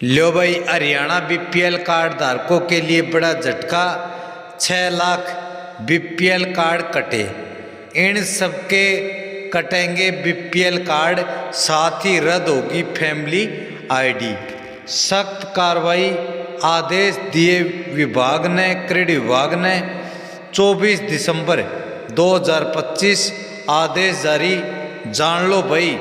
लो भाई, Haryana BPL card धारकों के लिए बड़ा झटका। 6 लाख बीपीएल कार्ड कटे। इन सबके कटेंगे बीपीएल कार्ड, साथ ही रद्द होगी फैमिली आईडी। सख्त कार्रवाई आदेश दिए विभाग ने। क्रेडिट विभाग ने 24 दिसंबर 2025 आदेश जारी। जान लो भाई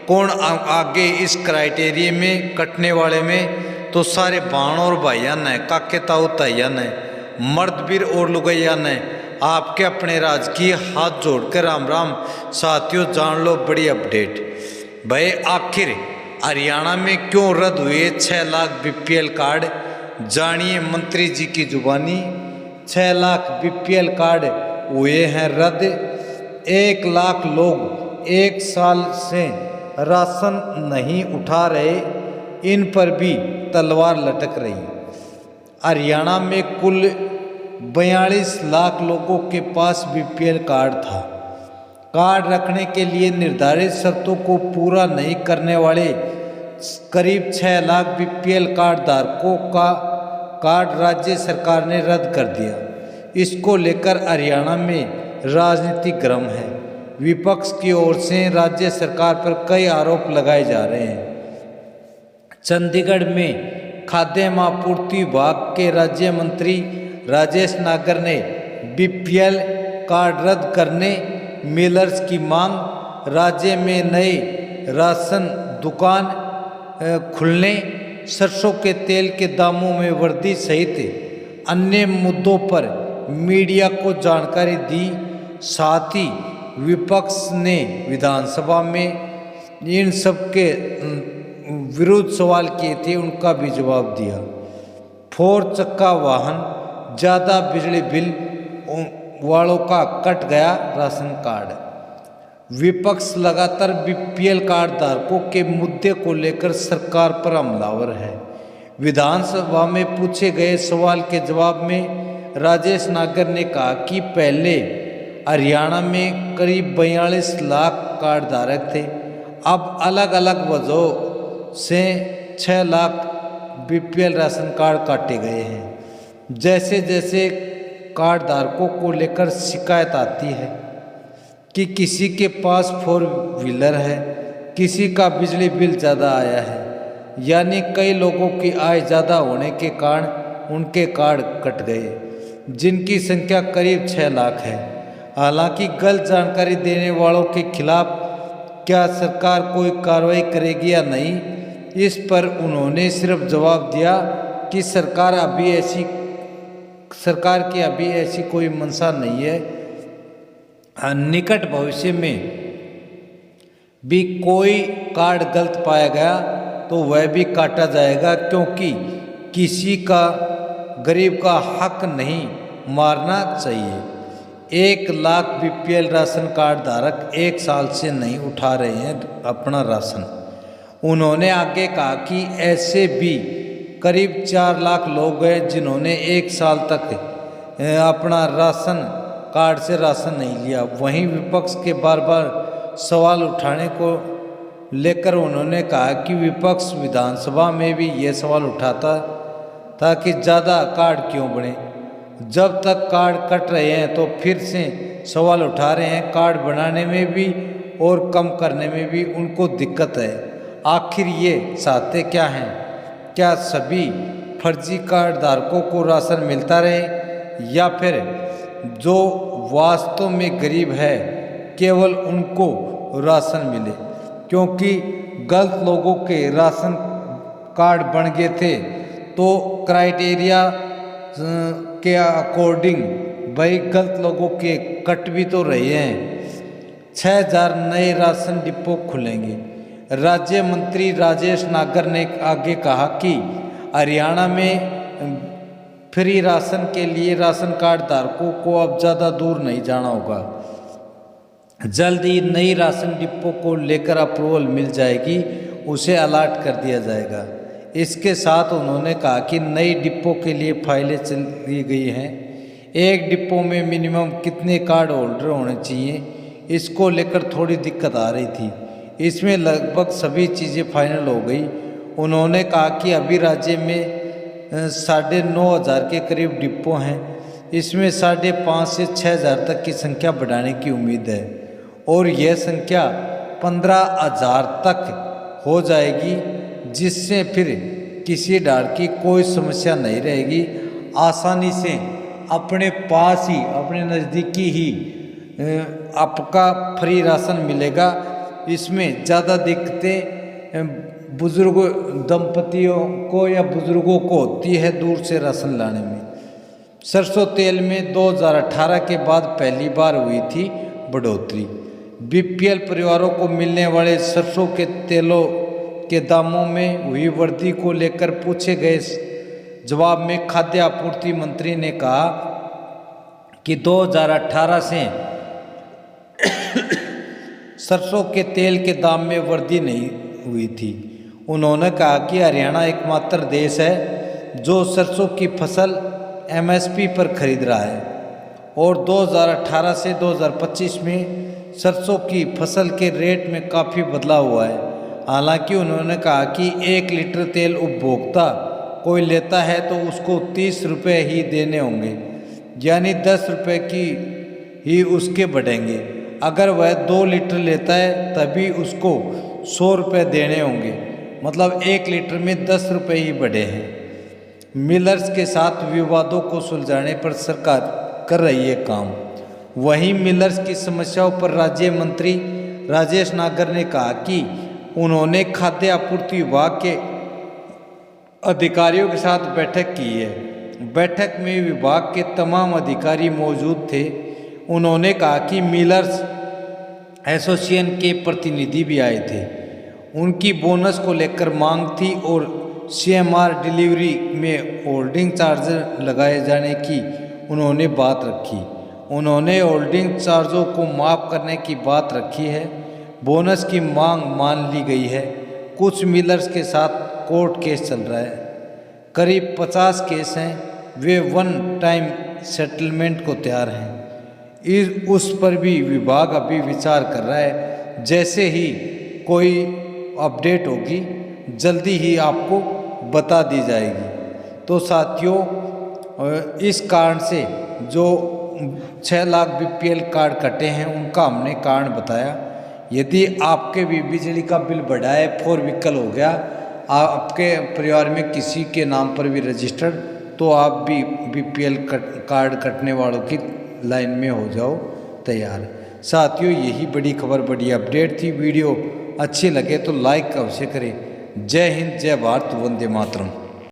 कौन आगे इस क्राइटेरिया में कटने वाले में। तो सारे बाण और भाइया ने, काके ताऊ ताइया ने, मर्द वीर और लुगैया ने आपके अपने राजकीय हाथ जोड़कर राम राम। साथियों जान लो बड़ी अपडेट। भाई आखिर हरियाणा में क्यों रद्द हुए 6 लाख बीपीएल कार्ड, जानिए मंत्री जी की जुबानी। 6 लाख बीपीएल कार्ड हुए हैं रद्द। 1 लाख लोग 1 साल से राशन नहीं उठा रहे, इन पर भी तलवार लटक रही। हरियाणा में कुल 42 लाख लोगों के पास बीपीएल कार्ड था। कार्ड रखने के लिए निर्धारित शर्तों को पूरा नहीं करने वाले करीब 6 लाख बीपीएल कार्ड धारकों का कार्ड राज्य सरकार ने रद्द कर दिया। इसको लेकर हरियाणा में राजनीति गर्म है। विपक्ष की ओर से राज्य सरकार पर कई आरोप लगाए जा रहे हैं। चंडीगढ़ में खाद्य आपूर्ति विभाग के राज्य मंत्री राजेश नागर ने बीपीएल कार्ड रद्द करने मिलर्स की मांग, राज्य में नए राशन दुकान खुलने, सरसों के तेल के दामों में वृद्धि सहित अन्य मुद्दों पर मीडिया को जानकारी दी। साथ ही विपक्ष ने विधानसभा में इन सब के विरुद्ध सवाल किए थे, उनका भी जवाब दिया। 4 चक्का वाहन, ज़्यादा बिजली बिल वालों का कट गया राशन कार्ड। विपक्ष लगातार बीपीएल कार्ड धारकों के मुद्दे को लेकर सरकार पर हमलावर है। विधानसभा में पूछे गए सवाल के जवाब में राजेश नागर ने कहा कि पहले हरियाणा में करीब 42 लाख कार्ड धारक थे, अब अलग अलग वजहों से 6 लाख बीपीएल राशन कार्ड काटे गए हैं। जैसे जैसे कार्ड धारकों को लेकर शिकायत आती है कि किसी के पास 4 व्हीलर है, किसी का बिजली बिल ज़्यादा आया है, यानी कई लोगों की आय ज़्यादा होने के कारण उनके कार्ड कट गए, जिनकी संख्या करीब 6 लाख है। हालांकि गलत जानकारी देने वालों के खिलाफ क्या सरकार कोई कार्रवाई करेगी या नहीं, इस पर उन्होंने सिर्फ जवाब दिया कि सरकार की अभी ऐसी कोई मंशा नहीं है। निकट भविष्य में भी कोई कार्ड गलत पाया गया तो वह भी काटा जाएगा, क्योंकि किसी का गरीब का हक नहीं मारना चाहिए। 1 लाख बीपीएल राशन कार्ड धारक 1 साल से नहीं उठा रहे हैं अपना राशन। उन्होंने आगे कहा कि ऐसे भी करीब 4 लाख लोग हैं जिन्होंने 1 साल तक अपना राशन कार्ड से राशन नहीं लिया। वहीं विपक्ष के बार बार सवाल उठाने को लेकर उन्होंने कहा कि विपक्ष विधानसभा में भी ये सवाल उठाता था कि ज़्यादा कार्ड क्यों बने। जब तक कार्ड कट रहे हैं तो फिर से सवाल उठा रहे हैं। कार्ड बनाने में भी और कम करने में भी उनको दिक्कत है। आखिर ये चाहते क्या हैं? क्या सभी फर्जी कार्ड धारकों को राशन मिलता रहे, या फिर जो वास्तव में गरीब है केवल उनको राशन मिले? क्योंकि गलत लोगों के राशन कार्ड बन गए थे तो क्राइटेरिया के अकॉर्डिंग भाई गलत लोगों के कट भी तो रहे हैं। 6000 नए राशन डिपो खुलेंगे। राज्य मंत्री राजेश नागर ने आगे कहा कि हरियाणा में फ्री राशन के लिए राशन कार्ड धारकों को अब ज़्यादा दूर नहीं जाना होगा। जल्द ही नई राशन डिपो को लेकर अप्रूवल मिल जाएगी, उसे अलॉट कर दिया जाएगा। इसके साथ उन्होंने कहा कि नई डिपो के लिए फाइलें चली गई हैं। एक डिपो में मिनिमम कितने कार्ड होल्डर होने चाहिए, इसको लेकर थोड़ी दिक्कत आ रही थी। इसमें लगभग सभी चीज़ें फाइनल हो गई उन्होंने कहा कि अभी राज्य में 9,500 के करीब डिपो हैं। इसमें 5,500 से 6,000 तक की संख्या बढ़ाने की उम्मीद है और यह संख्या 15,000 तक हो जाएगी, जिससे फिर किसी डाल की कोई समस्या नहीं रहेगी। आसानी से अपने पास ही, अपने नज़दीकी ही आपका फ्री राशन मिलेगा। इसमें ज़्यादा दिक्कतें बुज़ुर्ग दंपतियों को या बुज़ुर्गों को होती है दूर से राशन लाने में। सरसों तेल में 2018 के बाद पहली बार हुई थी बढ़ोतरी। बीपीएल परिवारों को मिलने वाले सरसों के तेलों के दामों में हुई वृद्धि को लेकर पूछे गए जवाब में खाद्य आपूर्ति मंत्री ने कहा कि 2018 से सरसों के तेल के दाम में वृद्धि नहीं हुई थी। उन्होंने कहा कि हरियाणा एकमात्र देश है जो सरसों की फसल एमएसपी पर खरीद रहा है और 2018 से 2025 में सरसों की फसल के रेट में काफ़ी बदलाव हुआ है। हालांकि उन्होंने कहा कि 1 लीटर तेल उपभोक्ता कोई लेता है तो उसको 30 रुपये ही देने होंगे, यानी 10 रुपये की ही उसके बढ़ेंगे। अगर वह 2 लीटर लेता है तभी उसको 100 रुपये देने होंगे, मतलब 1 लीटर में 10 रुपये ही बढ़े हैं। मिलर्स के साथ विवादों को सुलझाने पर सरकार कर रही है काम। वहीं मिलर्स की समस्याओं पर राज्य मंत्री राजेश नागर ने कहा कि उन्होंने खाद्य आपूर्ति विभाग के अधिकारियों के साथ बैठक की है। बैठक में विभाग के तमाम अधिकारी मौजूद थे। उन्होंने कहा कि मिलर्स एसोसिएशन के प्रतिनिधि भी आए थे। उनकी बोनस को लेकर मांग थी और सीएमआर डिलीवरी में होल्डिंग चार्ज लगाए जाने की उन्होंने बात रखी। उन्होंने होल्डिंग चार्जों को माफ़ करने की बात रखी है। बोनस की मांग मान ली गई है। कुछ मिलर्स के साथ कोर्ट केस चल रहा है, करीब 50 केस हैं। वे वन टाइम सेटलमेंट को तैयार हैं। उस पर भी विभाग अभी विचार कर रहा है। जैसे ही कोई अपडेट होगी जल्दी ही आपको बता दी जाएगी। तो साथियों, इस कारण से जो 6 लाख बीपीएल कार्ड कटे हैं उनका हमने कारण बताया। यदि आपके भी बिजली का बिल बढ़ा है, 4 व्हीकल हो गया, आपके परिवार में किसी के नाम पर भी रजिस्टर्ड, तो आप भी बीपीएल कार्ड कटने वालों की लाइन में हो जाओ तैयार। साथियों, यही बड़ी खबर, बड़ी अपडेट थी। वीडियो अच्छी लगे तो लाइक अवश्य करें। जय हिंद, जय भारत, वंदे मातरम।